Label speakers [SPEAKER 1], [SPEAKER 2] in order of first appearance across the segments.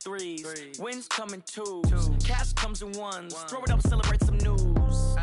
[SPEAKER 1] threes. Wins come in twos. Cash comes in ones. Throw it up, celebrate some news.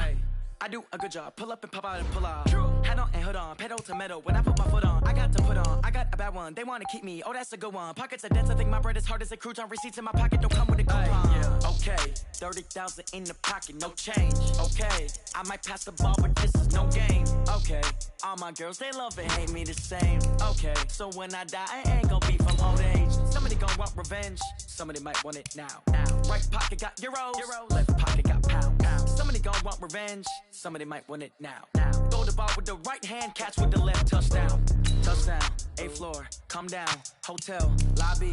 [SPEAKER 1] I do a good job. Pull up and pop out and pull out. Head on and hood on. Pedal to metal. When I put my foot on, I got to put on. I got a bad one. They want to keep me. Oh, that's a good one. Pockets are dense. I think my bread is hard as a crouton. Receipts in my pocket don't come with a coupon. Okay, 30,000 in the pocket, no change. Okay, I might pass the ball, but this is no game. Okay, all my girls, they love and hate me the same. Okay, so when I die, I ain't gonna be from old age. Somebody gonna want revenge. Somebody might want it now. Right pocket got euros. Left pocket got pounds. Somebody gonna want revenge. Somebody might want it now. Throw the ball with the right hand, catch with the left, touchdown. Touchdown, 8th floor, come down, hotel, lobby.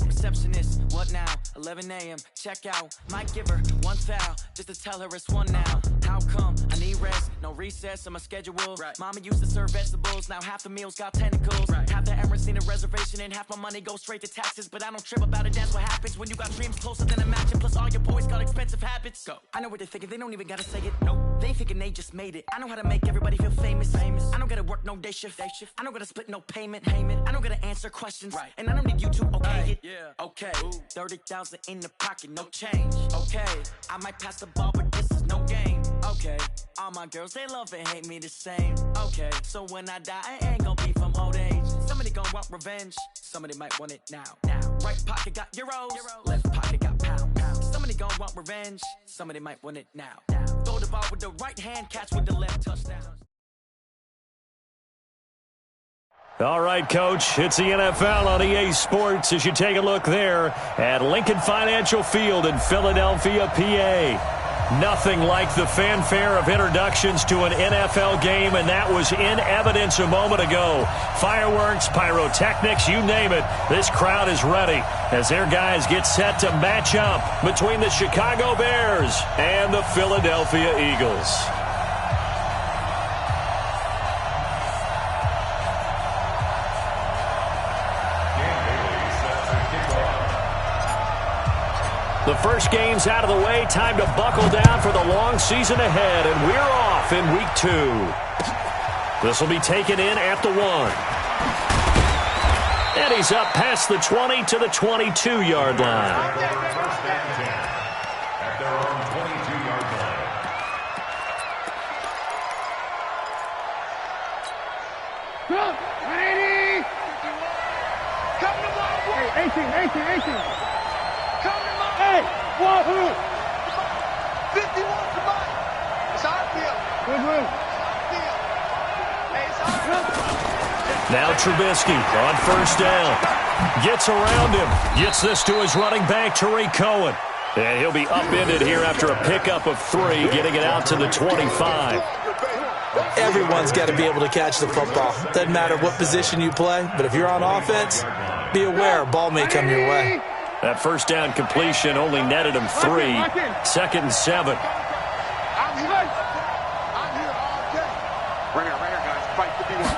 [SPEAKER 1] Receptionist, what now? 11 a.m., check out. Might give her one foul, just to tell her it's one now. How come? I need rest, no recess on my schedule. Mama used to serve vegetables, now half the meals got tentacles. Half the Emirates need a reservation and half my money goes straight to taxes. But I don't trip about it, that's what happens when you got dreams closer than a match. And plus all your boys got expensive habits. Go. I know what they're thinking, they don't even gotta say it. Nope. They thinking they just made it. I know how to make everybody feel famous. I don't gotta work no day shift. I don't gotta split no payment. I don't gotta answer questions. And I don't need you to okay it. Okay, 30,000 in the pocket, no change. Okay, I might pass the ball, but this is no game. Okay, all my girls, they love and hate me the same. Okay, so when I die, I ain't gonna be from old age. Somebody gonna want revenge. Somebody might want it now. Right pocket got euros. Left pocket got pounds. Somebody gonna want revenge. Somebody might want it now. Throw the ball with the right hand, catch with the left, touchdown.
[SPEAKER 2] All right, Coach, it's the NFL on EA Sports as you take a look there at Lincoln Financial Field in Philadelphia, PA. Nothing like the fanfare of introductions to an NFL game, and that was in evidence a moment ago. Fireworks, pyrotechnics, you name it. This crowd is ready as their guys get set to match up between the Chicago Bears and the Philadelphia Eagles. The first game's out of the way. Time to buckle down for the long season ahead, and we're off in week 2. This will be taken in at the 1. And he's up past the 20 to the 22-yard line. At their own 22-yard line.
[SPEAKER 3] Go, ready? Come to my way. 18. Hey, 51 somebody. It's our field. Good.
[SPEAKER 2] Now Trubisky on first down. Gets around him. Gets this to his running back, Tariq Cohen. And he'll be upended here after a pickup of 3, getting it out to the 25.
[SPEAKER 4] Everyone's got to be able to catch the football. Doesn't matter what position you play, but if you're on offense, be aware a ball may come your way.
[SPEAKER 2] That first down completion only netted him 3. 2nd and 7.
[SPEAKER 3] I'm here all day. Right here, guys. Fight to be one.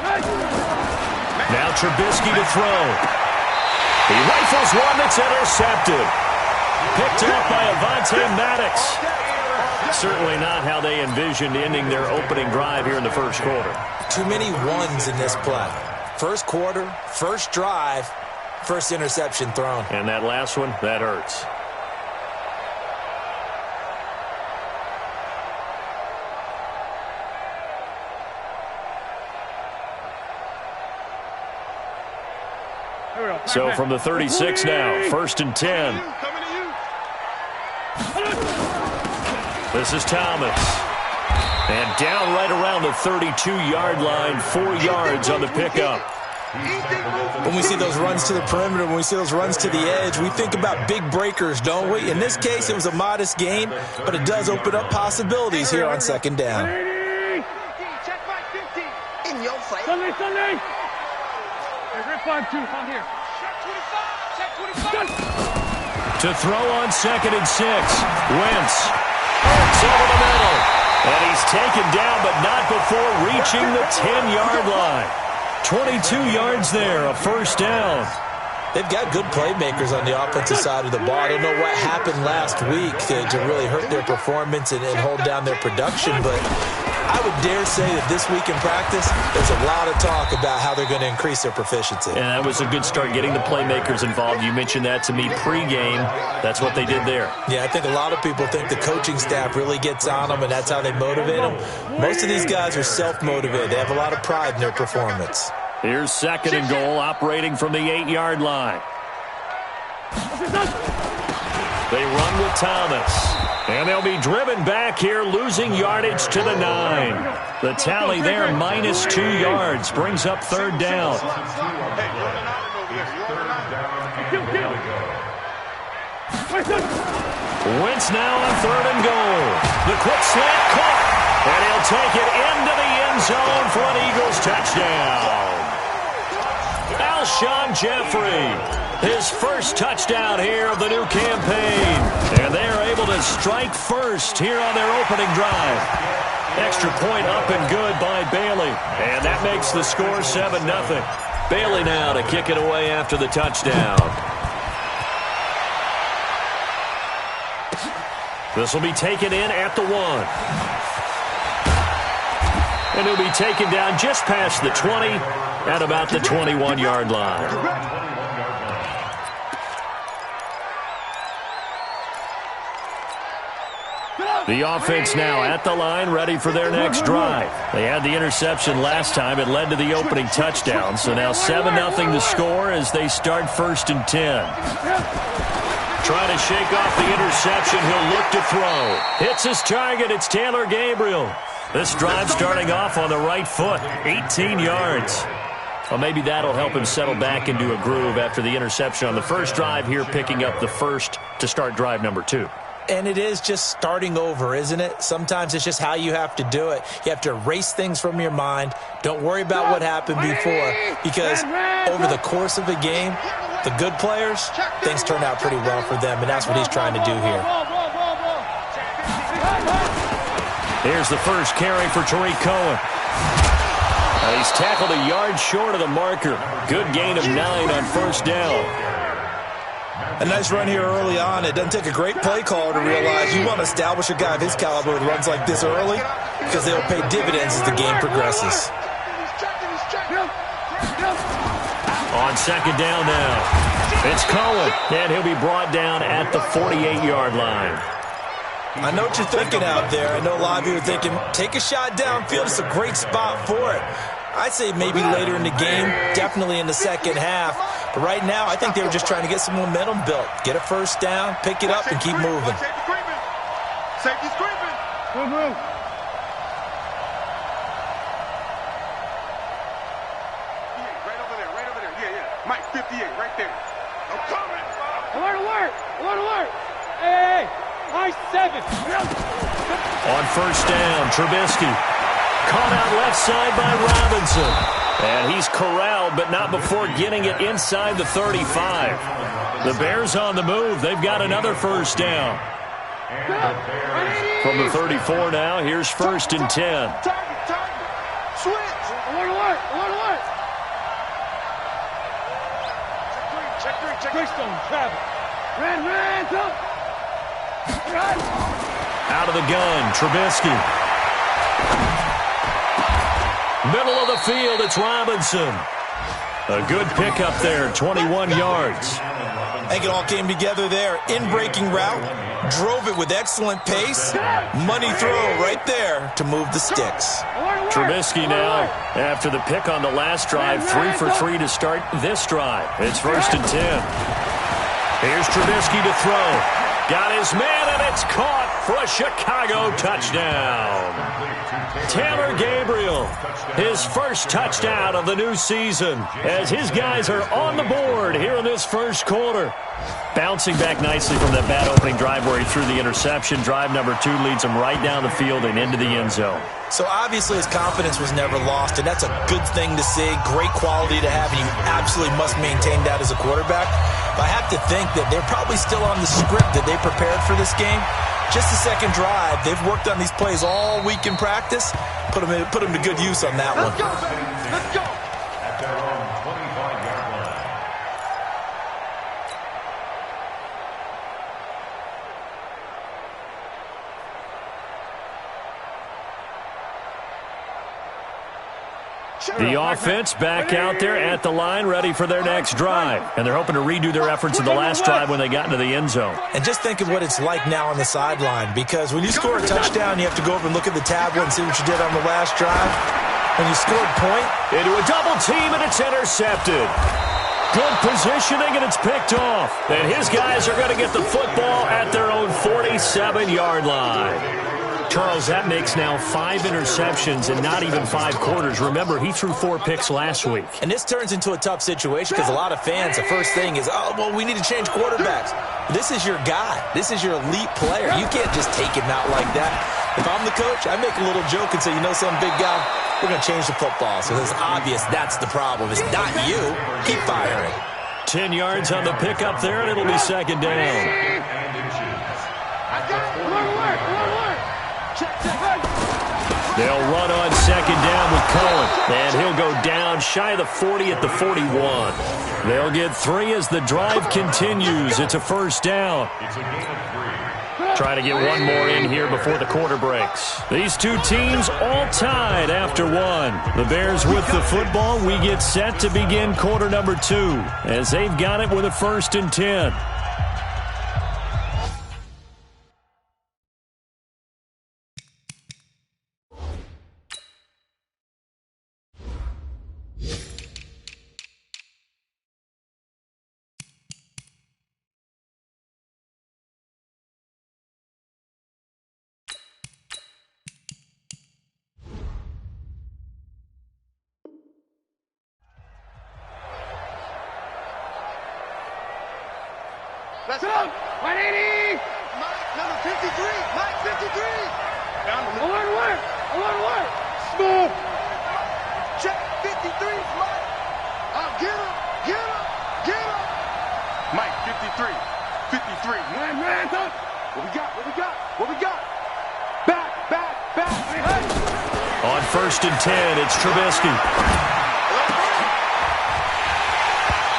[SPEAKER 2] Now Trubisky to throw. He rifles one that's intercepted. Picked up by Avonte Maddox. Certainly not how they envisioned ending their opening drive here in the first quarter.
[SPEAKER 4] Too many ones in this play. First quarter, first drive, first interception thrown.
[SPEAKER 2] And that last one, that hurts. So from the 36 now, 1st and 10. This is Thomas. And down right around the 32-yard line, 4 yards on the pickup.
[SPEAKER 4] When we see those runs to the perimeter, when we see those runs to the edge, we think about big breakers, don't we? In this case, it was a modest game, but it does open up possibilities here on 2nd down.
[SPEAKER 3] Check my 50. In your face. Sunday. Rip 5-2 on here. Check 25.
[SPEAKER 2] To throw on 2nd and 6. Wentz. Hurts over the middle. And he's taken down, but not before reaching the 10-yard line. 22 yards there, a first down.
[SPEAKER 4] They've got good playmakers on the offensive side of the ball. I don't know what happened last week to really hurt their performance and hold down their production, but I would dare say that this week in practice, there's a lot of talk about how they're going to increase their proficiency.
[SPEAKER 2] And that was a good start, getting the playmakers involved. You mentioned that to me pregame. That's what they did there.
[SPEAKER 4] Yeah, I think a lot of people think the coaching staff really gets on them, and that's how they motivate them. Most of these guys are self-motivated. They have a lot of pride in their performance.
[SPEAKER 2] Here's 2nd and goal, operating from the 8-yard line. They run with Thomas. And they'll be driven back here, losing yardage to the 9. The tally there, -2 yards, brings up 3rd down. Wentz now on 3rd and goal. The quick slant caught. And he'll take it into the end zone for an Eagles touchdown. Alshon Jeffrey, his first touchdown here of the new campaign. And they are able to strike first here on their opening drive. Extra point up and good by Bailey. And that makes the score 7-0. Bailey now to kick it away after the touchdown. This will be taken in at the 1. And he'll be taken down just past the 20 at about the 21-yard line. The offense now at the line, ready for their next drive. They had the interception last time. It led to the opening touchdown. So now 7-0 to score as they start 1st and 10. Trying to shake off the interception. He'll look to throw. Hits his target. It's Taylor Gabriel. This drive starting off on the right foot. 18 yards. Well, maybe that'll help him settle back into a groove after the interception on the first drive here, picking up the first to start drive number 2.
[SPEAKER 4] And it is just starting over, isn't it? Sometimes it's just how you have to do it. You have to erase things from your mind. Don't worry about what happened before, because over the course of a game, the good players, things turn out pretty well for them, and that's what he's trying to do here.
[SPEAKER 2] Here's the first carry for Tariq Cohen. He's tackled a yard short of the marker. Good gain of 9 on 1st down.
[SPEAKER 4] A nice run here early on. It doesn't take a great play caller to realize you want to establish a guy of his caliber with runs like this early, because they'll pay dividends as the game progresses.
[SPEAKER 2] On 2nd down now, it's Cohen, and he'll be brought down at the 48-yard line.
[SPEAKER 4] I know what you're thinking out there. I know a lot of you are thinking, take a shot downfield. It's a great spot for it. I'd say maybe later in the game, definitely in the second half. But right now, I think they were just trying to get some momentum built. Get a 1st down, pick it up, and keep moving.
[SPEAKER 3] Safety's creeping. Move. Right over there. Yeah. Mike, 58, right there. I'm coming. Alert. Hey. High 7.
[SPEAKER 2] On 1st down, Trubisky. Caught out left side by Robinson. And he's corralled, but not before getting it inside the 35. The Bears on the move. They've got another 1st down. From the 34 now, here's 1st and 10.
[SPEAKER 3] Switch. Alert. Check three. Travel. Ran, go.
[SPEAKER 2] Out of the gun, Trubisky. Middle of the field, it's Robinson. A good pickup there, 21 yards.
[SPEAKER 4] I think it all came together there. In-breaking route, drove it with excellent pace. Money throw right there to move the sticks.
[SPEAKER 2] Trubisky now, after the pick on the last drive, 3 for 3 to start this drive. It's 1st and 10. Here's Trubisky to throw. Got his man, and it's caught for a Chicago touchdown. Taylor Gabriel, his first touchdown of the new season, as his guys are on the board here in this first quarter. Bouncing back nicely from that bad opening drive where he threw the interception. Drive number 2 leads him right down the field and into the end zone.
[SPEAKER 4] So obviously his confidence was never lost, and that's a good thing to see. Great quality to have, and you absolutely must maintain that as a quarterback. But I have to think that they're probably still on the script that they prepared for this game. Just the second drive. They've worked on these plays all week in practice. Put them to good use on that one.
[SPEAKER 3] Let's go.
[SPEAKER 2] The offense back out there at the line, ready for their next drive. And they're hoping to redo their efforts in the last drive when they got into the end zone.
[SPEAKER 4] And just think of what it's like now on the sideline, because when you score a touchdown, you have to go over and look at the tablet and see what you did on the last drive. When you scored point
[SPEAKER 2] into a double team, and it's intercepted. Good positioning, and it's picked off. And his guys are going to get the football at their own 47-yard line. Charles, that makes now 5 interceptions in not even 5 quarters. Remember, he threw 4 picks last week.
[SPEAKER 4] And this turns into a tough situation because a lot of fans, the first thing is, oh, well, we need to change quarterbacks. This is your guy. This is your elite player. You can't just take him out like that. If I'm the coach, I make a little joke and say, you know, some big guy, we're going to change the football. So it's obvious that's the problem. It's not you. Keep firing.
[SPEAKER 2] 10 yards on the pickup there, and it'll be second down. They'll run on second down with Cohen. And he'll go down shy of the 40 at the 41. They'll get 3 as the drive continues. It's a first down. Trying to get one more in here before the quarter breaks. These two teams all tied after one. The Bears with the football. We get set to begin quarter number 2 as they've got it with a 1st and 10.
[SPEAKER 3] Let's go. 180. Mike, number 53. Mike, 53. Down the middle. Alert. Smooth. Check 53. Mike. Get him. Mike, 53. 53. Man, up. What we got? Back. Hey.
[SPEAKER 2] On 1st and 10, it's Trubisky.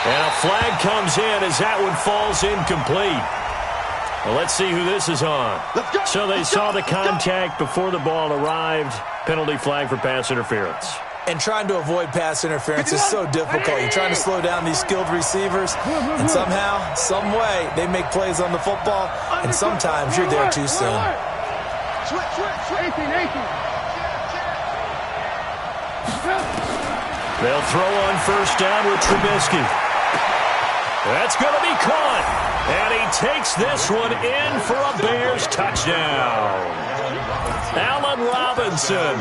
[SPEAKER 2] And a flag comes in as that one falls incomplete. Well, let's see who this is on. So they saw the contact before the ball arrived. Penalty flag for pass interference.
[SPEAKER 4] And trying to avoid pass interference is so difficult. You're trying to slow down these skilled receivers, and somehow, some way, they make plays on the football, and sometimes you're there too soon.
[SPEAKER 2] They'll throw on 1st down with Trubisky. That's going to be caught. And he takes this one in for a Bears touchdown. Allen Robinson,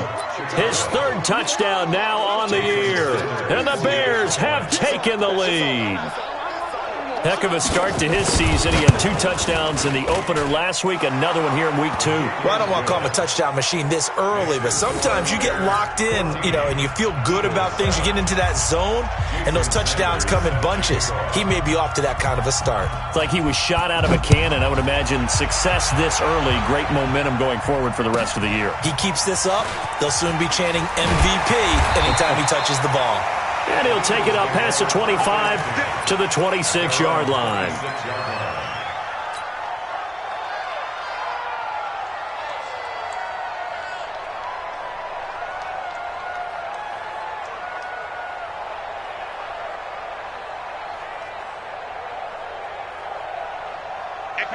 [SPEAKER 2] his 3rd touchdown now on the year. And the Bears have taken the lead. Heck of a start to his season. He had 2 touchdowns in the opener last week, another one here in week 2.
[SPEAKER 4] Well, I don't want to call him a touchdown machine this early, but sometimes you get locked in, and you feel good about things. You get into that zone, and those touchdowns come in bunches. He may be off to that kind of a start.
[SPEAKER 2] It's like he was shot out of a cannon. I would imagine success this early, great momentum going forward for the rest of the year.
[SPEAKER 4] He keeps this up, they'll soon be chanting MVP anytime he touches the ball.
[SPEAKER 2] And he'll take it up past the 25 to the 26-yard line.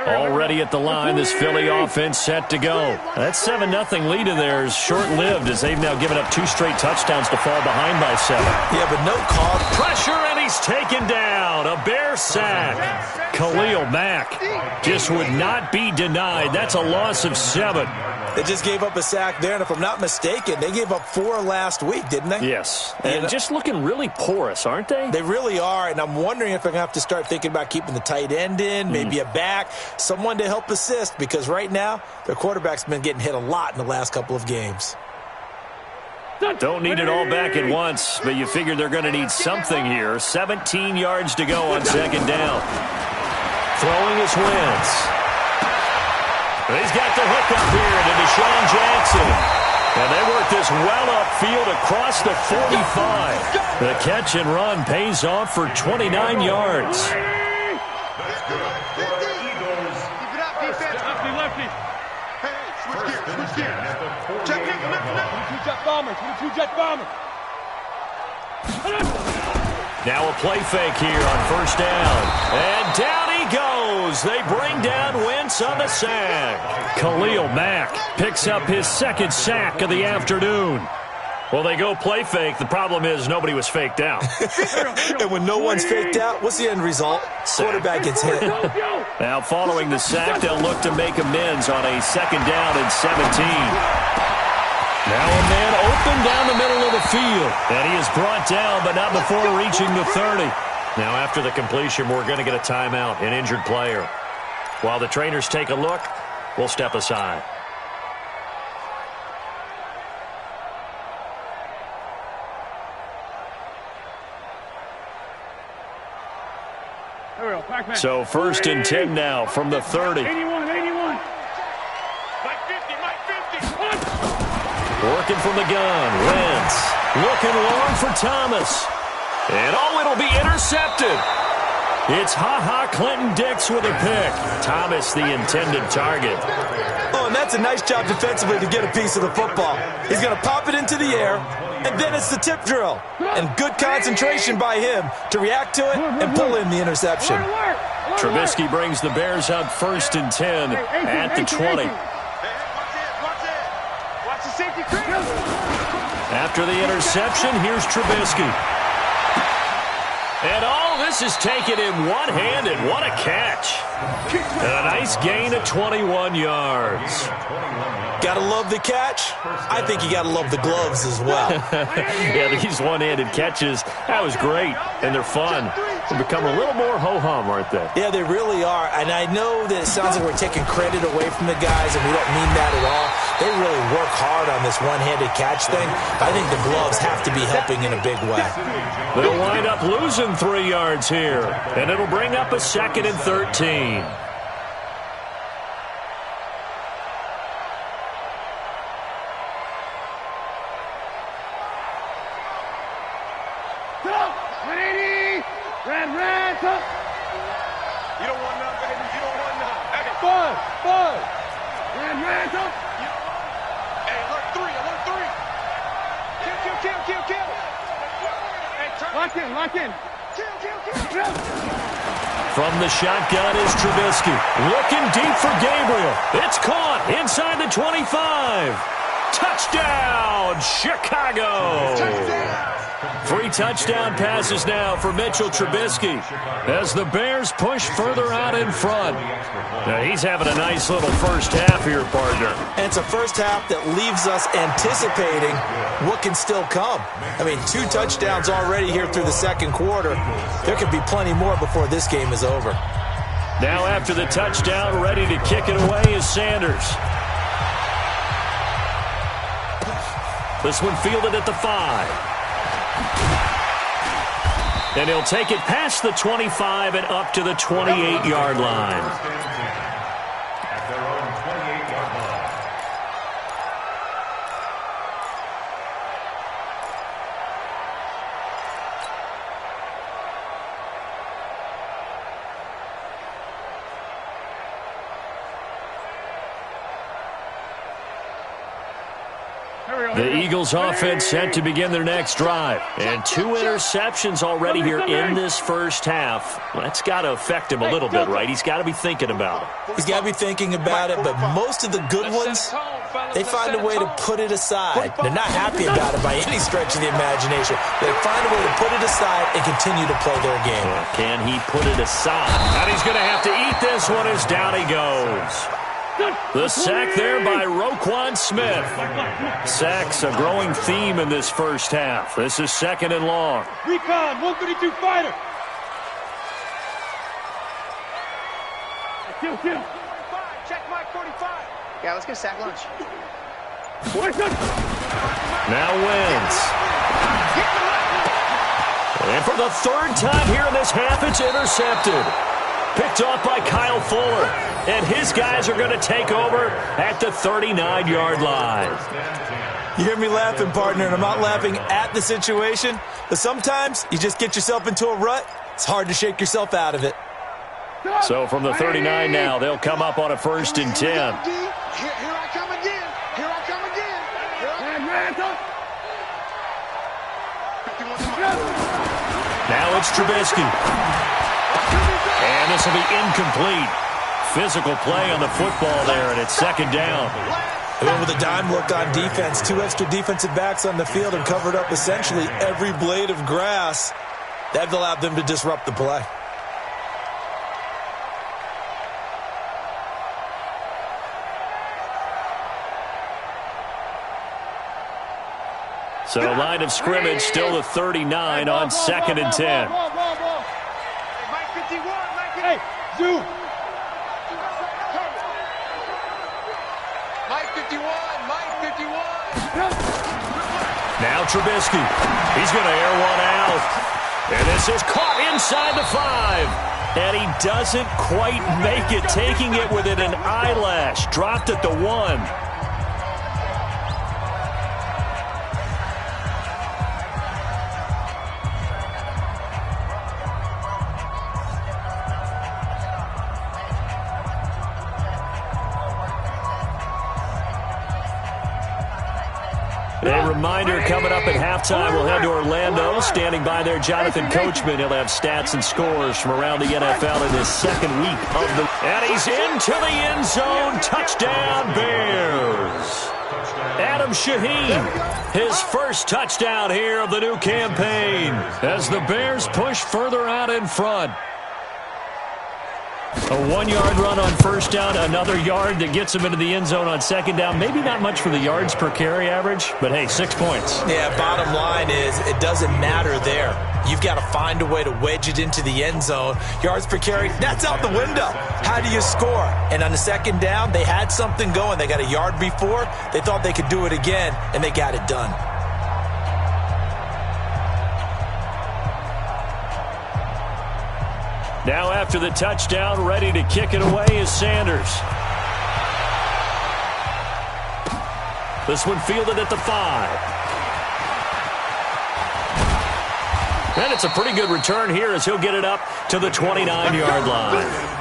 [SPEAKER 2] Already at the line, this Philly offense set to go. That 7-0 lead of theirs short-lived as they've now given up 2 straight touchdowns to fall behind by 7.
[SPEAKER 4] Yeah, but no call.
[SPEAKER 2] Pressure, and he's taken down. A Bear sack. Khalil Mack just would not be denied. That's a loss of 7.
[SPEAKER 4] They just gave up a sack there, and if I'm not mistaken, they gave up 4 last week, didn't they?
[SPEAKER 2] Yes, and just looking really porous, aren't they?
[SPEAKER 4] They really are, and I'm wondering if they're going to have to start thinking about keeping the tight end in, maybe a back, someone to help assist, because right now, their quarterback's been getting hit a lot in the last couple of games.
[SPEAKER 2] Don't need it all back at once, but you figure they're going to need something here. 17 yards to go on 2nd down. Throwing his Wentz. He's got the hook up here to Deshaun Jackson. And they work this well upfield across the 45. The catch and run pays off for 29 yards.
[SPEAKER 3] Lefty. Hey, switch gears. Check it. 22 jet bomber.
[SPEAKER 2] Now a play fake here on first down. And down he goes. They bring down Wentz on the sack. Khalil Mack picks up his second sack of the afternoon. Well, they go play fake. The problem is nobody was faked out.
[SPEAKER 4] And when no one's faked out, what's the end result? Quarterback gets hit.
[SPEAKER 2] Now following the sack, they'll look to make amends on a second down and 17. Now a man open down the middle of the field. And he is brought down, but not before reaching the 30. Now after the completion, we're going to get a timeout, an injured player. While the trainers take a look, we'll step aside. So first and 10 now from the 30.
[SPEAKER 3] 81.
[SPEAKER 2] Working from the gun. Wentz looking long for Thomas. And it'll be intercepted. It's Clinton-Dix with a pick. Thomas the intended target.
[SPEAKER 4] Oh, and that's a nice job defensively to get a piece of the football. He's going to pop it into the air, and then it's the tip drill. And good concentration by him to react to it and pull in the interception.
[SPEAKER 2] Trubisky brings the Bears up first and 10 at the 20. After the interception, here's Trubisky. And this is taken in one-handed. What a catch. And a nice gain of 21 yards.
[SPEAKER 4] Gotta love the catch. I think you gotta love the gloves as well.
[SPEAKER 2] Yeah, these one-handed catches, that was great. And they're fun. They become a little more ho-hum, aren't they?
[SPEAKER 4] Yeah, they really are. And I know that it sounds like we're taking credit away from the guys, and we don't mean that at all. They really work hard on this one-handed catch thing. I think the gloves have to be helping in a big way.
[SPEAKER 2] They'll wind up losing 3 yards here. And it'll bring up a second and 13.
[SPEAKER 3] You don't want none, baby. You don't want none. Hey, Bud. Red, up. Hey, alert 3. Kill. Hey, lock in. Kill.
[SPEAKER 2] From the shotgun is Trubisky. Looking deep for Gabriel. It's caught inside the 25. Touchdown, Chicago.
[SPEAKER 3] Touchdown.
[SPEAKER 2] 3 touchdown passes now for Mitchell Trubisky as the Bears push further out in front. Now he's having a nice little first half here, partner.
[SPEAKER 4] And it's a first half that leaves us anticipating what can still come. I mean, 2 touchdowns already here through the second quarter. There could be plenty more before this game is over.
[SPEAKER 2] Now after the touchdown, ready to kick it away is Sanders. This one fielded at the 5. And he'll take it past the 25 and up to the 28-yard line. The Eagles offense set to begin their next drive. And 2 interceptions already here in this first half. That's got to affect him a little bit, right? He's got to be thinking about it.
[SPEAKER 4] He's got to be thinking about it, but most of the good ones, they find a way to put it aside. They're not happy about it by any stretch of the imagination. They find a way to put it aside and continue to play their game.
[SPEAKER 2] Yeah, can he put it aside? And he's going to have to eat this one as down he goes. The sack there by Roquan Smith. Sacks a growing theme in this first half. This is second and long.
[SPEAKER 3] Recon, 132 fighter. Kill. Check Mike 45.
[SPEAKER 5] Yeah, let's get sack lunch.
[SPEAKER 2] Now wins. And for the 3rd time here in this half, it's intercepted. Picked off by Kyle Fuller. And his guys are going to take over at the 39-yard line.
[SPEAKER 4] You hear me laughing, partner, and I'm not laughing at the situation. But sometimes you just get yourself into a rut. It's hard to shake yourself out of it.
[SPEAKER 2] So from the 39 now, they'll come up on a 1st and 10.
[SPEAKER 3] Here I come again.
[SPEAKER 2] Now it's Trubisky. And this will be incomplete. Physical play on the football there, and it's second down.
[SPEAKER 4] And with a dime look on defense, 2 extra defensive backs on the field and covered up essentially every blade of grass. That allowed them to disrupt the play.
[SPEAKER 2] So line of scrimmage still the 39 on 2nd and 10.
[SPEAKER 3] Mike 51, Mike 51. Hey, Zoo. Mike 51, Mike 51.
[SPEAKER 2] Now Trubisky. He's going to air one out. And this is caught inside the 5. And he doesn't quite make it, taking it within an eyelash. Dropped at the 1. A reminder coming up at halftime, we'll head to Orlando. Standing by there, Jonathan Coachman. He'll have stats and scores from around the NFL in his second week of the... And he's into the end zone. Touchdown, Bears. Adam Shaheen, his first touchdown here of the new campaign as the Bears push further out in front. A 1-yard run on first down, another yard that gets him into the end zone on second down. Maybe not much for the yards per carry average, but hey, 6 points.
[SPEAKER 4] Yeah, bottom line is it doesn't matter there. You've got to find a way to wedge it into the end zone. Yards per carry, that's out the window. How do you score? And on the second down, they had something going. They got a yard before. They thought they could do it again, and they got it done.
[SPEAKER 2] Now after the touchdown, ready to kick it away is Sanders. This one fielded at the 5. And it's a pretty good return here as he'll get it up to the 29-yard line.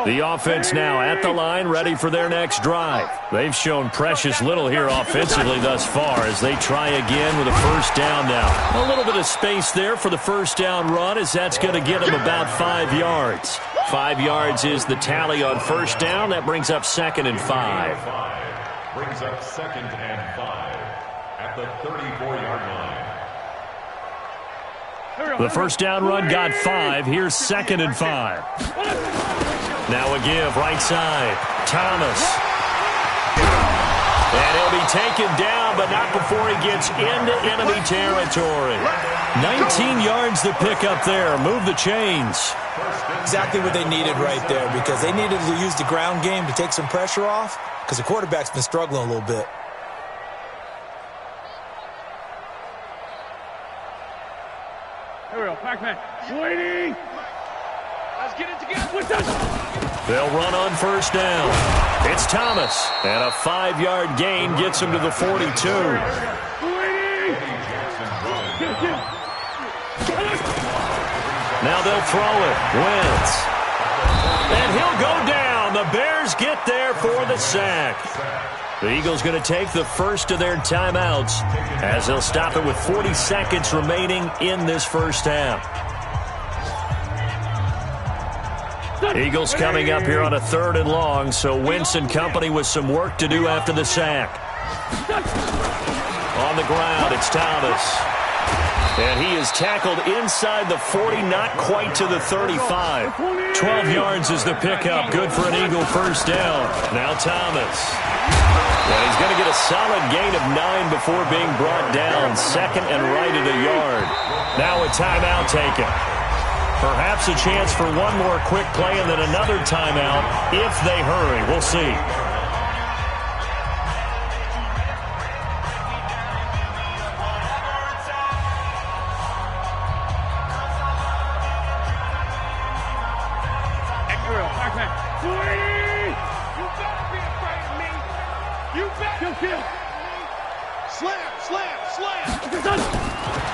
[SPEAKER 2] The offense now at the line, ready for their next drive. They've shown precious little here offensively thus far as they try again with a first down now. A little bit of space there for the first down run as that's going to get them about 5 yards. 5 yards is the tally on first down. That brings up 2nd and 5.
[SPEAKER 5] Brings up 2nd and 5 at the 34-yard line.
[SPEAKER 2] The first down run got 5. Here's 2nd and 5. Now a give, right side. Thomas. And he'll be taken down, but not before he gets into enemy territory. 19 yards to pick up there. Move the chains.
[SPEAKER 4] Exactly what they needed right there, because they needed to use the ground game to take some pressure off, because the quarterback's been struggling a little bit.
[SPEAKER 3] Here we go, Pac-Man. Waiting. Let's get it together. What's that?
[SPEAKER 2] They'll run on first down. It's Thomas. And a 5-yard gain gets him to the 42. Now they'll throw it. Wentz. And he'll go down. The Bears get there for the sack. The Eagles going to take the first of their timeouts as they'll stop it with 40 seconds remaining in this first half. Eagles coming up here on a 3rd and long, so Wentz and company with some work to do after the sack. On the ground, it's Thomas. And he is tackled inside the 40, not quite to the 35. 12 yards is the pickup, good for an Eagle first down. Now Thomas. And he's going to get a solid gain of 9 before being brought down. 2nd and right at a yard. Now a timeout taken. Perhaps a chance for one more quick play and then another timeout if they hurry. We'll see.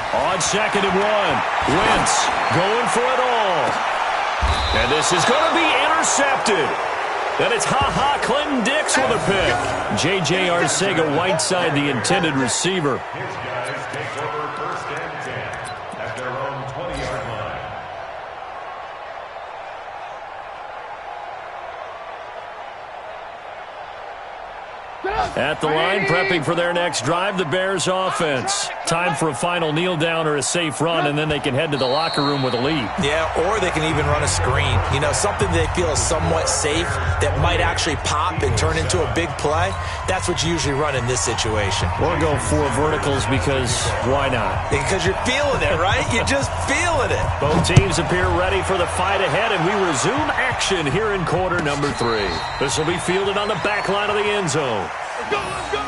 [SPEAKER 2] On 2nd and 1, Wentz going for it all. And this is going to be intercepted. And it's Clinton Dix with a pick. J.J. Arcega-Whiteside, the intended receiver.
[SPEAKER 5] His guys take over 1st and 10 at their own 20-yard line.
[SPEAKER 2] At the line, prepping for their next drive, the Bears offense. Time for a final kneel down or a safe run, and then they can head to the locker room with a lead.
[SPEAKER 4] Yeah, or they can even run a screen. You know, something they feel is somewhat safe that might actually pop and turn into a big play. That's what you usually run in this situation.
[SPEAKER 2] Or go 4 verticals because why not?
[SPEAKER 4] Because you're feeling it, right? You're just feeling it.
[SPEAKER 2] Both teams appear ready for the fight ahead, and we resume action here in quarter number 3. This will be fielded on the back line of the end zone.
[SPEAKER 3] Let's go, let's go!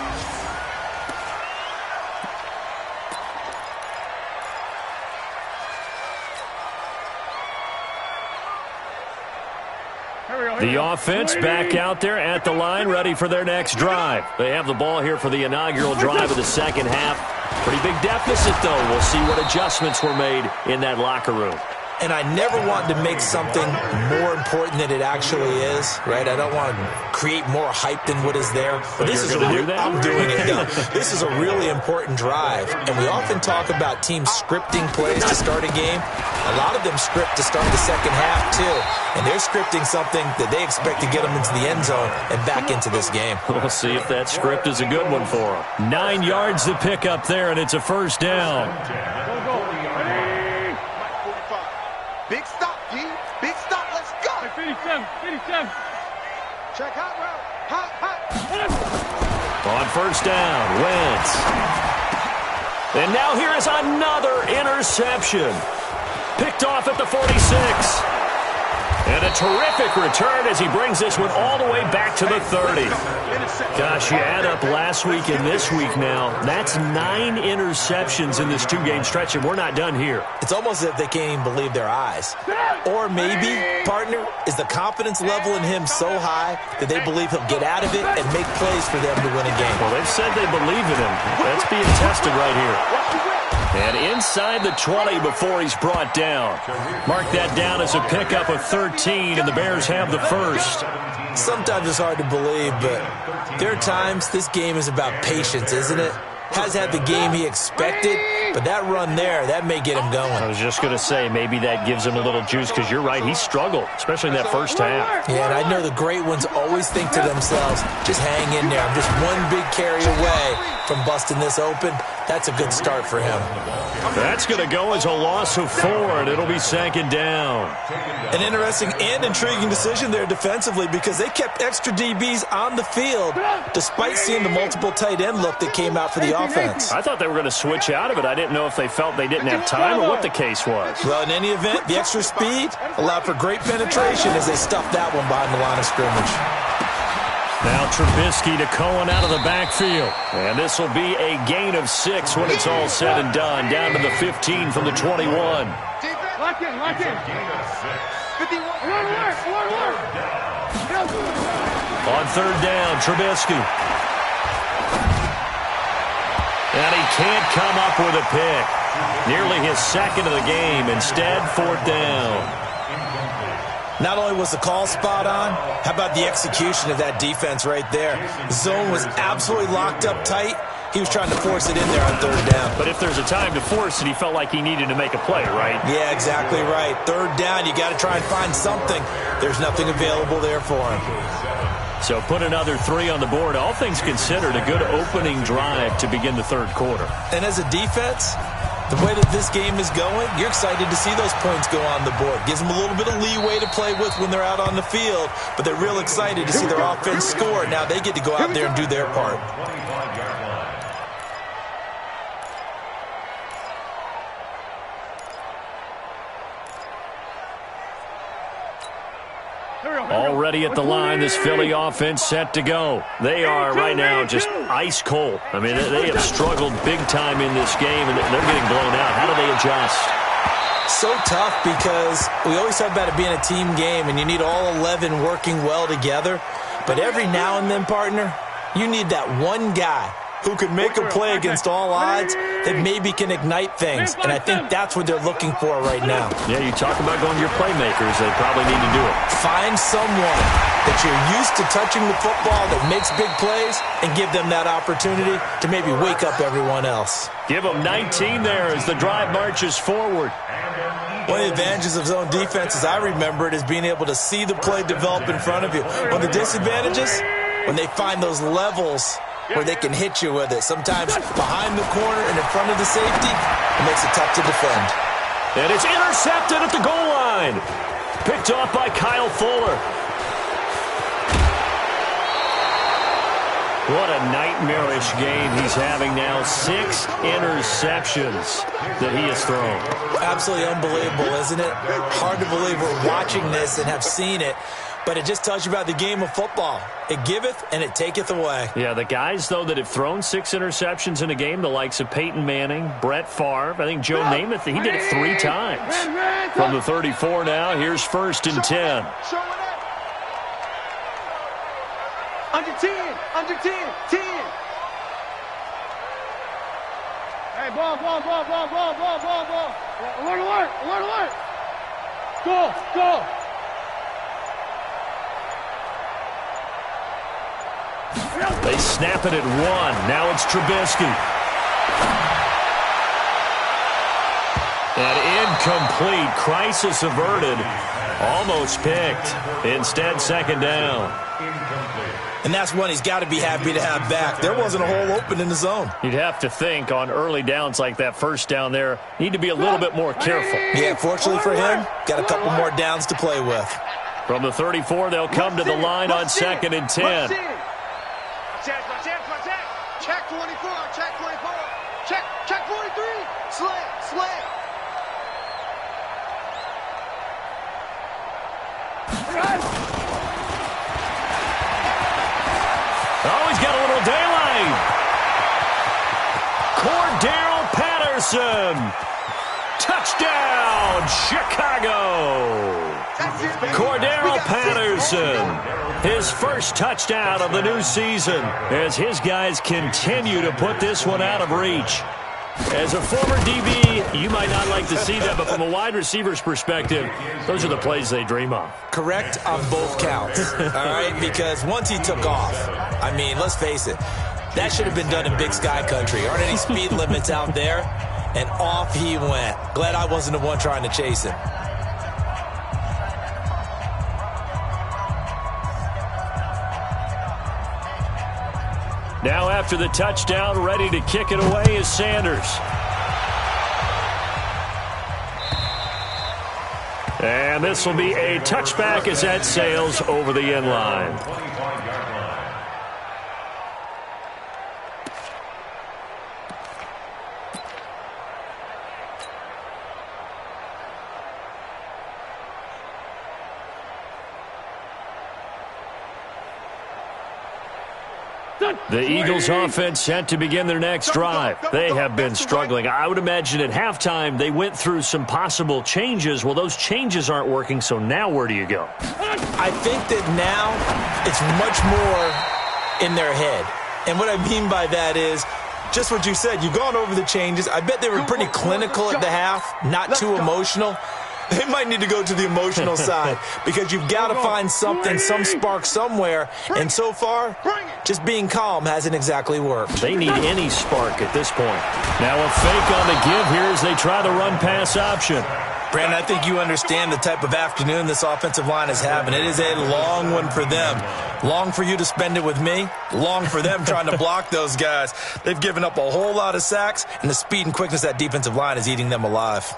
[SPEAKER 2] The offense back out there at the line, ready for their next drive. They have the ball here for the inaugural drive of the second half. Pretty big deficit, though. We'll see what adjustments were made in that locker room.
[SPEAKER 4] And I never want to make something more important than it actually is, right? I don't want to create more hype than what is there. But this is I'm doing it. No, this is a really important drive. And we often talk about teams scripting plays to start a game. A lot of them script to start the second half, too. And they're scripting something that they expect to get them into the end zone and back into this game.
[SPEAKER 2] We'll see if that script is a good one for them. 9 yards to pick up there, and it's a first down.
[SPEAKER 3] Big stop, G. Big stop. Let's go. 57. Check hot route. Hot.
[SPEAKER 2] On first down, Wentz. And now here is another interception. Picked off at the 46. And a terrific return as he brings this one all the way back to the 30. Gosh, you add up last week and this week now. That's 9 interceptions in this 2-game stretch, and we're not done here.
[SPEAKER 4] It's almost as if they can't even believe their eyes. Or maybe, partner, is the confidence level in him so high that they believe he'll get out of it and make plays for them to win a game.
[SPEAKER 2] Well, they've said they believe in him. That's being tested right here. And inside the 20 before he's brought down. Mark that down as a pickup of 13, and the Bears have the first.
[SPEAKER 4] Sometimes it's hard to believe, but there are times this game is about patience, isn't it? Has had the game he expected, but that run there, that may get him going.
[SPEAKER 2] I was just going to say, maybe that gives him a little juice, because you're right, he struggled, especially in that first half.
[SPEAKER 4] Yeah, and I know the great ones always think to themselves, just hang in there. I'm just one big carry away from busting this open. That's a good start for him.
[SPEAKER 2] That's going to go as a loss of 4, and it'll be second down.
[SPEAKER 4] An interesting and intriguing decision there defensively, because they kept extra DBs on the field despite seeing the multiple tight end look that came out for the offense.
[SPEAKER 2] I thought they were going to switch out of it. I didn't know if they felt they didn't have time or what the case was.
[SPEAKER 4] Well, in any event, the extra speed allowed for great penetration as they stuffed that one behind the line of scrimmage.
[SPEAKER 2] Now Trubisky to Cohen out of the backfield. And this will be a gain of 6 when it's all said and done. Down to the 15 from the 21.
[SPEAKER 3] Lock in. 51.
[SPEAKER 2] On third down, Trubisky. And he can't come up with a pick. Nearly his second of the game. Instead, fourth down.
[SPEAKER 4] Not only was the call spot on, how about the execution of that defense right there? The zone was absolutely locked up tight. He was trying to force it in there on third down.
[SPEAKER 2] But if there's a time to force it, he felt like he needed to make a play, right?
[SPEAKER 4] Yeah, exactly right. Third down, you got to try and find something. There's nothing available there for him.
[SPEAKER 2] So put another 3 on the board. All things considered, a good opening drive to begin the third quarter.
[SPEAKER 4] And as a defense, the way that this game is going, you're excited to see those points go on the board. Gives them a little bit of leeway to play with when they're out on the field, but they're real excited to see their offense score. Now they get to go out there and do their part.
[SPEAKER 2] Already at the line, this Philly offense set to go. They are right now just ice cold. I mean, they have struggled big time in this game, and they're getting blown out. How do they adjust?
[SPEAKER 4] So tough, because we always talk about it being a team game, and you need all 11 working well together. But every now and then, partner, you need that one guy who can make a play against all odds that maybe can ignite things. And I think that's what they're looking for right now.
[SPEAKER 2] Yeah, you talk about going to your playmakers. They probably need to do it.
[SPEAKER 4] Find someone that you're used to touching the football that makes big plays and give them that opportunity to maybe wake up everyone else.
[SPEAKER 2] Give them 19 there as the drive marches forward.
[SPEAKER 4] One of the advantages of zone defense, as I remember it, is being able to see the play develop in front of you. One of the disadvantages, when they find those levels where they can hit you with it. Sometimes behind the corner and in front of the safety, it makes it tough to defend.
[SPEAKER 2] And it's intercepted at the goal line. Picked off by Kyle Fuller. What a nightmarish game he's having now. 6 interceptions that he has thrown.
[SPEAKER 4] Absolutely unbelievable, isn't it? Hard to believe we're watching this and have seen it, but it just tells you about the game of football. It giveth and it taketh away.
[SPEAKER 2] Yeah, the guys, though, that have thrown 6 interceptions in a game, the likes of Peyton Manning, Brett Favre, I think Joe Namath, he did it 3 times. From the 34 now, here's 1st and 10.
[SPEAKER 3] Under 10, under 10, 10. Hey, ball. Alert. Go.
[SPEAKER 2] They snap it at 1. Now it's Trubisky. And incomplete. Crisis averted. Almost picked. Instead, 2nd down.
[SPEAKER 4] And that's one he's got to be happy to have back. There wasn't a hole open in the zone.
[SPEAKER 2] You'd have to think on early downs like that, 1st down there, need to be a little bit more careful.
[SPEAKER 4] Yeah, fortunately for him, got a couple more downs to play with.
[SPEAKER 2] From the 34, they'll come to the line on 2nd and 10.
[SPEAKER 3] Check 24, check 24. Check 43. Slam.
[SPEAKER 2] Oh, he's got a little daylight. Cordero Patterson. Touchdown, Chicago. Cordero Patterson. His first touchdown of the new season as his guys continue to put this one out of reach. As a former DB, you might not like to see that, but from a wide receiver's perspective, those are the plays they dream of.
[SPEAKER 4] Correct on both counts, all right? Because once he took off, I mean, let's face it, that should have been done in Big Sky country. Aren't any speed limits out there? And off he went. Glad I wasn't the one trying to chase him.
[SPEAKER 2] Now after the touchdown, ready to kick it away is Sanders. And this will be a touchback as that sails over the end line. The Eagles offense set to begin their next drive. They have been struggling. I would imagine at halftime they went through some possible changes. Well, those changes aren't working, so now where do you go?
[SPEAKER 4] I think that now it's much more in their head. And what I mean by that is just what you said. You've gone over the changes. I bet they were pretty clinical at the half, not too emotional. They might need to go to the emotional side because you've got to find something, some spark somewhere. And so far, just being calm hasn't exactly worked.
[SPEAKER 2] They need any spark at this point. Now a fake on the give here as they try the run-pass option.
[SPEAKER 4] Brandon, I think you understand the type of afternoon this offensive line is having. It is a long one for them. Long for you to spend it with me. Long for them trying to block those guys. They've given up a whole lot of sacks, and the speed and quickness of that defensive line is eating them alive.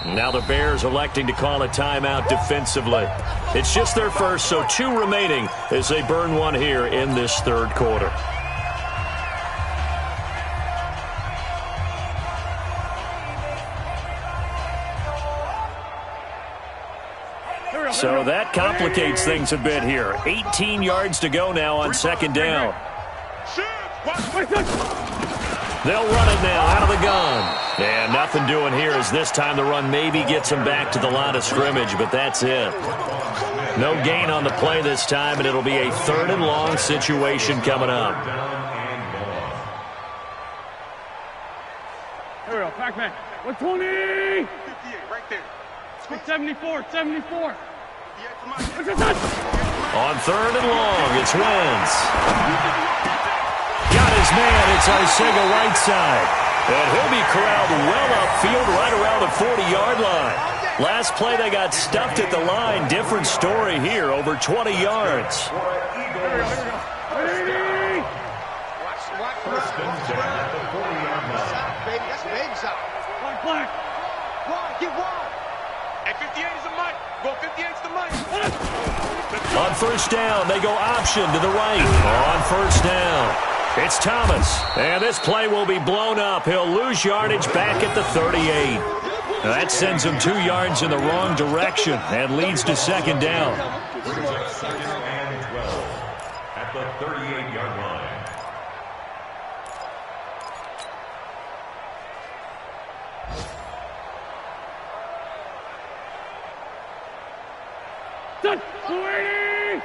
[SPEAKER 2] Now the Bears electing to call a timeout defensively. It's just their first, so 2 remaining as they burn one here in this 3rd quarter. So that complicates things a bit here. 18 yards to go now on 2nd down. They'll run it now out of the gun. And nothing doing here as this time the run maybe gets them back to the line of scrimmage, but that's it. No gain on the play this time, and it'll be a 3rd and long situation coming up.
[SPEAKER 3] Here we go, Pac-Man. 120! 58, right there. 74, 74.
[SPEAKER 2] On 3rd and long, it's Wentz. Got his man, it's Arcega right side. And he'll be corralled well upfield right around the 40-yard line. Last play they got stuffed at the line. Different story here, over 20 yards.
[SPEAKER 3] Black. Get wide. At 58 is the mic. Go 58's the mic.
[SPEAKER 2] On 1st down, they go option to the right. On 1st down, it's Thomas. And this play will be blown up. He'll lose yardage back at the 38. Now that sends him 2 yards in the wrong direction and leads to 2nd down.
[SPEAKER 5] Brings up 2nd and 12 at the 38-yard line.
[SPEAKER 3] Done. 280.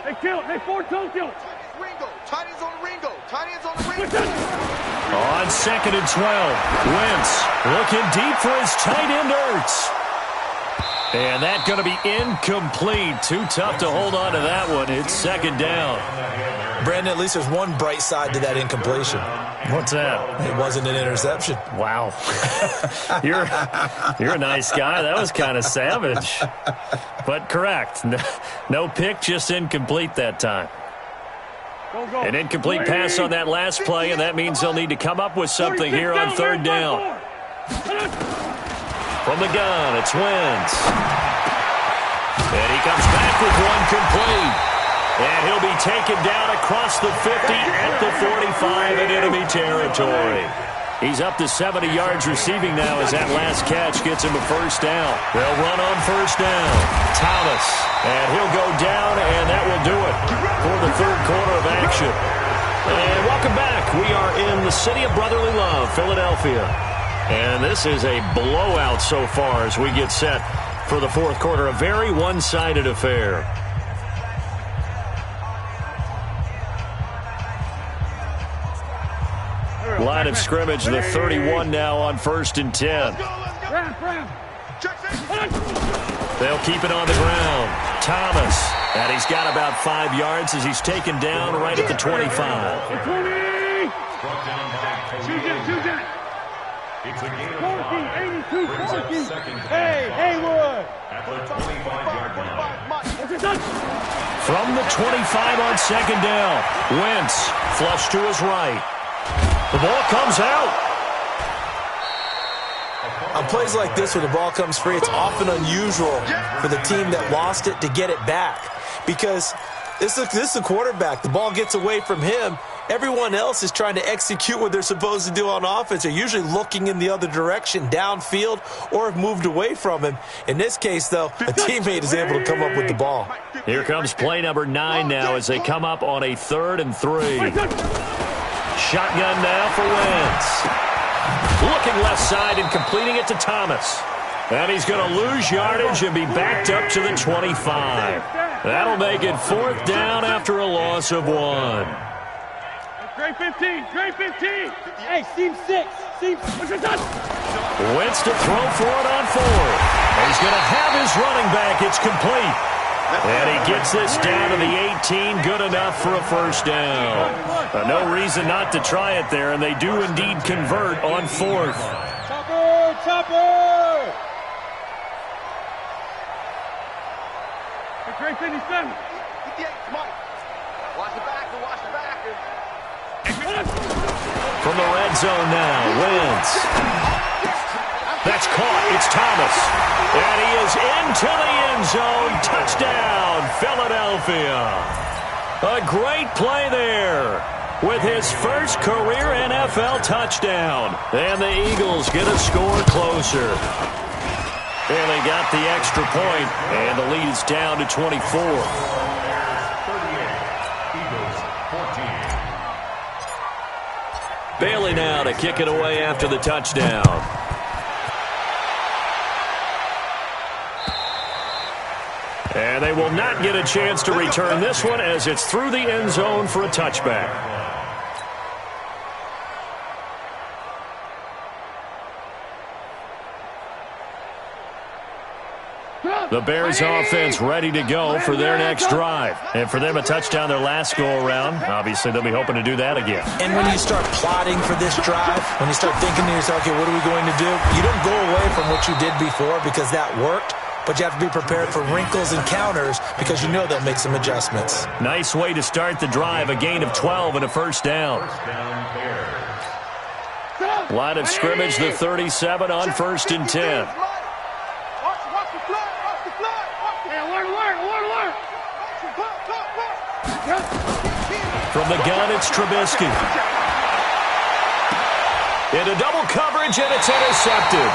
[SPEAKER 3] They kill it. They force Tokyo.
[SPEAKER 6] Ringo. Tight ends on Ringo. Tight ends on the Ringo.
[SPEAKER 2] On 2nd and 12, Wentz looking deep for his tight end Ertz. And that's going to be incomplete. Too tough to hold on to that one. It's 2nd down.
[SPEAKER 4] Brandon, at least there's one bright side to that incompletion.
[SPEAKER 2] What's that?
[SPEAKER 4] It wasn't an interception.
[SPEAKER 2] Wow. You're a nice guy. That was kind of savage. But correct. No pick, just incomplete that time. An incomplete pass on that last play, and that means they'll need to come up with something here on 3rd down. From the gun, it's Wentz. And he comes back with one complete. And he'll be taken down across the 50 at the 45 in enemy territory. He's up to 70 yards receiving now as that last catch gets him a 1st down. They'll run on 1st down. Thomas. And he'll go down, and that will do it for the 3rd quarter of action. And welcome back. We are in the city of brotherly love, Philadelphia. And this is a blowout so far as we get set for the 4th quarter. A very one-sided affair. Line of scrimmage, the 31 now on 1st and 10. They'll keep it on the ground. Thomas, and he's got about 5 yards as he's taken down right at the 25.
[SPEAKER 5] It's a gain of 5. Brings up 2nd
[SPEAKER 3] Hey, Haywood.
[SPEAKER 5] at the 25-yard line.
[SPEAKER 2] From the 25 on 2nd down, Wentz flush to his right. The ball comes out.
[SPEAKER 4] On plays like this where the ball comes free, it's often unusual for the team that lost it to get it back. Because this is the quarterback. The ball gets away from him. Everyone else is trying to execute what they're supposed to do on offense. They're usually looking in the other direction, downfield, or have moved away from him. In this case, though, a teammate is able to come up with the ball.
[SPEAKER 2] Here comes play number 9 now as they come up on a 3rd and 3. Shotgun now for Wentz. Looking left side and completing it to Thomas. And he's going to lose yardage and be backed up to the 25. That'll make it 4th down after a loss of 1.
[SPEAKER 3] Great 15. Great 15. Hey, seam 6.
[SPEAKER 2] Wentz to throw for it on 4th. And he's going to have his running back. It's complete. And he gets this down to the 18, good enough for a 1st down. No reason not to try it there, and they do indeed convert on 4th.
[SPEAKER 3] Chopper! Great 57.
[SPEAKER 6] Watch the back.
[SPEAKER 2] From the red zone now, Wentz. That's caught. It's Thomas. And he is into the end zone. Touchdown, Philadelphia. A great play there with his first career NFL touchdown. And the Eagles get a score closer. And they got the extra point, and the lead is down to 24.
[SPEAKER 5] 38, Eagles 14.
[SPEAKER 2] Bailey now to kick it away after the touchdown. And they will not get a chance to return this one as it's through the end zone for a touchback. The Bears offense ready to go for their next drive. And for them, a touchdown their last go-around. Obviously, they'll be hoping to do that again.
[SPEAKER 4] And when you start plotting for this drive, when you start thinking to yourself, okay, what are we going to do? You don't go away from what you did before because that worked. But you have to be prepared for wrinkles and counters because you know they'll make some adjustments.
[SPEAKER 2] Nice way to start the drive. A gain of 12 and a first down. Line of scrimmage, the 37 on 1st and 10. From the gun, it's Trubisky. Into double coverage, and it's intercepted.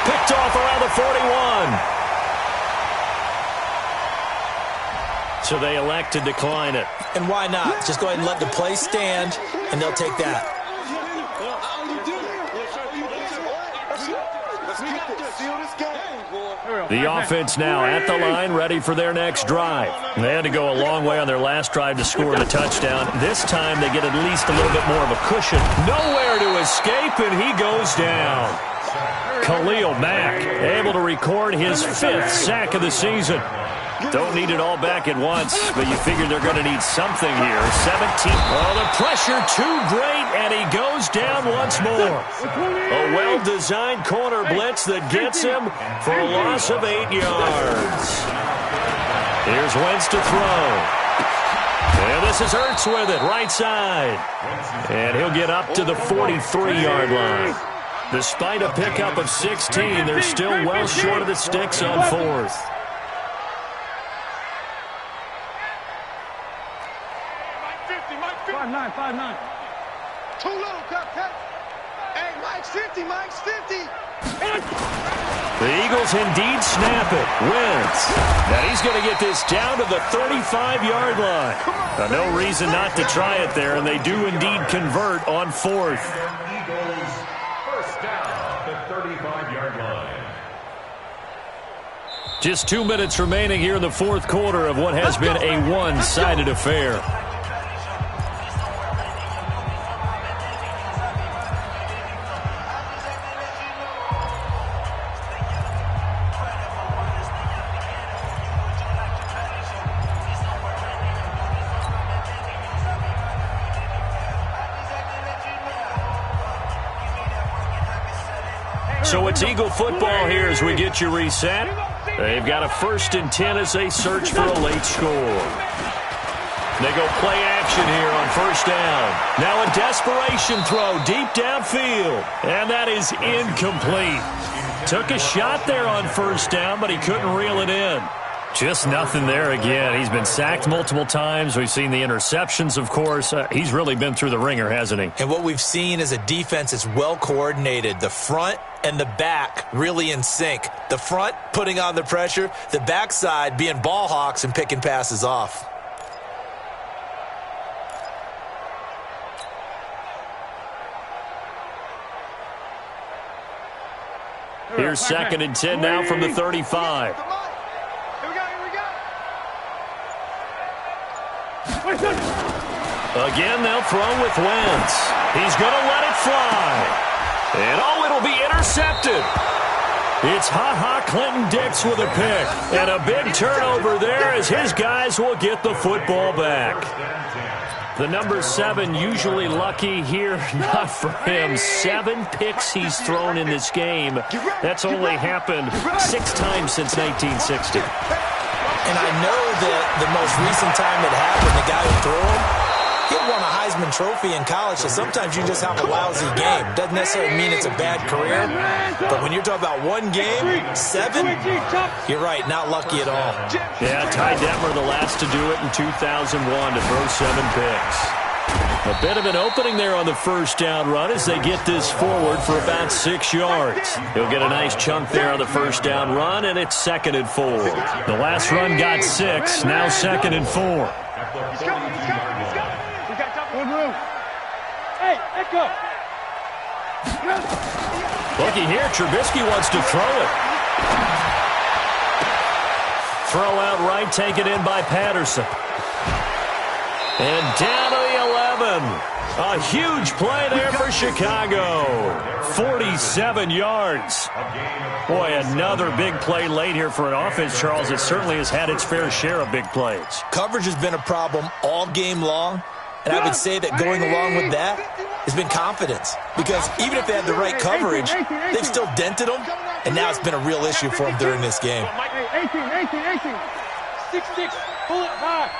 [SPEAKER 2] Picked off around the 41. So they elect to decline it.
[SPEAKER 4] And why not? Just go ahead and let the play stand, and they'll take that.
[SPEAKER 2] The offense now at the line, ready for their next drive. They had to go a long way on their last drive to score the touchdown. This time they get at least a little bit more of a cushion. Nowhere to escape, and he goes down. Khalil Mack able to record his 5th sack of the season. Don't need it all back at once, but you figure they're going to need something here. 17. Oh, the pressure too great, and he goes down once more. A well-designed corner blitz that gets him for a loss of 8 yards. Here's Wentz to throw. And this is Ertz with it, right side. And he'll get up to the 43-yard line. Despite a pickup of 16, they're still well short of the sticks on 4th.
[SPEAKER 6] Too low, cut. Hey, Mike's 50, Mike's 50.
[SPEAKER 2] The Eagles indeed snap it. Wentz. Now he's going to get this down to the 35-yard line. Now, no reason not to try it there, and they do indeed convert on 4th.
[SPEAKER 5] Eagles first down, the 35-yard line.
[SPEAKER 2] Just 2 minutes remaining here in the 4th quarter of what has been a one-sided affair. So it's Eagle football here as we get you reset. They've got a 1st and 10 as they search for a late score. They go play action here on 1st down. Now a desperation throw deep downfield. And that is incomplete. Took a shot there on 1st down, but he couldn't reel it in. Just nothing there again. He's been sacked multiple times. We've seen the interceptions, of course. He's really been through the ringer, hasn't he?
[SPEAKER 4] And what we've seen is a defense that's well coordinated. The front and the back really in sync. The front putting on the pressure. The backside being ball hawks and picking passes off.
[SPEAKER 2] Here's 2nd and 10 now from the 35. Again, they'll throw with Wentz. He's going to let it fly. And it'll be intercepted. It's Clinton-Dix with a pick. And a big turnover there as his guys will get the football back. The number 7 usually lucky here. Not for him. 7 picks he's thrown in this game. That's only happened 6 times since 1960.
[SPEAKER 4] And I know that the most recent time it happened, the guy who threw him, he won a Heisman Trophy in college, so sometimes you just have a lousy game. Doesn't necessarily mean it's a bad career, but when you're talking about one game, 7, you're right, not lucky at all.
[SPEAKER 2] Yeah, Ty Detmer, the last to do it in 2001 to throw 7 picks. A bit of an opening there on the 1st down run as they get this forward for about 6 yards. He'll get a nice chunk there on the 1st down run, and it's 2nd and 4. The last run got 6, now 2nd and 4.
[SPEAKER 3] Hey, Hey, echo.
[SPEAKER 2] Looky here, Trubisky wants to throw it. Throw out right, taken in by Patterson. And down to the 11. A huge play there for Chicago. 47 yards. Boy, another big play late here for an offense, Charles. It certainly has had its fair share of big plays.
[SPEAKER 4] Coverage has been a problem all game long, and I would say that going along with that has been confidence. Because even if they had the right coverage, they've still dented them, and now it's been a real issue for them during this game.
[SPEAKER 3] 18. 6-6, pull it high.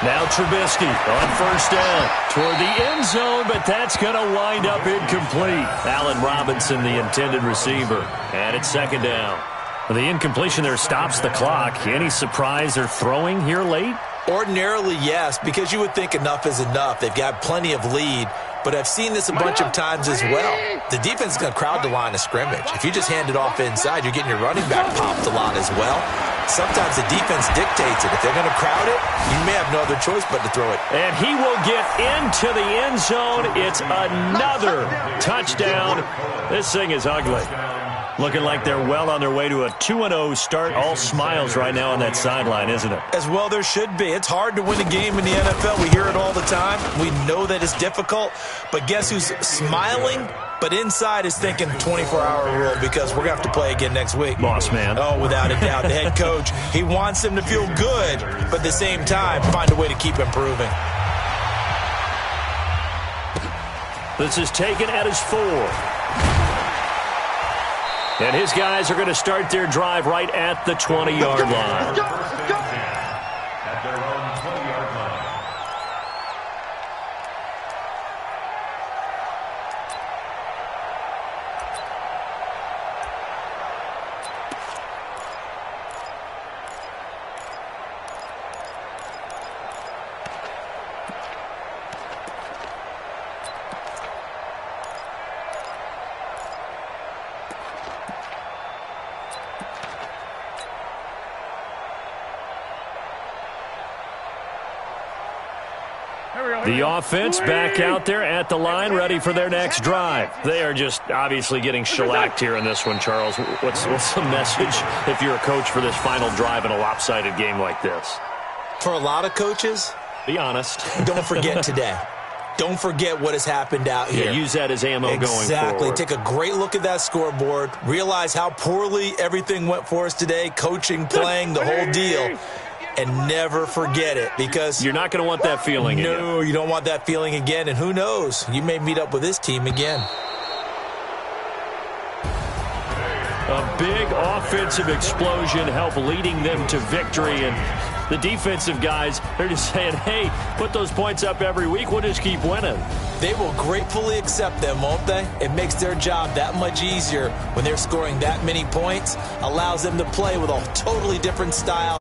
[SPEAKER 2] Now Trubisky on first down toward the end zone, but that's going to wind up incomplete. Allen Robinson, the intended receiver, and it's second down. The incompletion there stops the clock. Any surprise they're throwing here late?
[SPEAKER 4] Ordinarily, yes, because you would think enough is enough. They've got plenty of lead, but I've seen this a bunch of times as well. The defense is going to crowd the line of scrimmage. If you just hand it off inside, you're getting your running back popped a lot as well. Sometimes the defense dictates it. If they're going to crowd it, you may have no other choice but to throw it.
[SPEAKER 2] And he will get into the end zone. It's another touchdown. This thing is ugly. Looking like they're well on their way to a 2-0 start. All smiles right now on that sideline, isn't it?
[SPEAKER 4] As well there should be. It's hard to win a game in the NFL. We hear it all the time. We know that it's difficult. But guess who's smiling? But inside is thinking 24-hour rule because we're going to have to play again next week.
[SPEAKER 2] Boss man.
[SPEAKER 4] Oh, without a doubt. The head coach, he wants them to feel good, but at the same time, find a way to keep improving.
[SPEAKER 2] This is taken at his 4. And his guys are going to start their drive right at the 20-yard line.
[SPEAKER 5] At their own 20-yard line.
[SPEAKER 2] The offense back out there at the line, ready for their next drive. They are just obviously getting shellacked here in this one, Charles. What's the message if you're a coach for this final drive in a lopsided game like this?
[SPEAKER 4] For a lot of coaches,
[SPEAKER 2] be honest.
[SPEAKER 4] Don't forget today. Don't forget what has happened out here.
[SPEAKER 2] Yeah, use that as ammo going forward.
[SPEAKER 4] Exactly. Take a great look at that scoreboard. Realize how poorly everything went for us today. Coaching, playing, the whole deal. And never forget it, because
[SPEAKER 2] you're not going to want that feeling again.
[SPEAKER 4] No, you don't want that feeling again. And who knows? You may meet up with this team again.
[SPEAKER 2] A big offensive explosion helped leading them to victory. And the defensive guys, they're just saying, hey, put those points up every week. We'll just keep winning.
[SPEAKER 4] They will gratefully accept them, won't they? It makes their job that much easier when they're scoring that many points. Allows them to play with a totally different style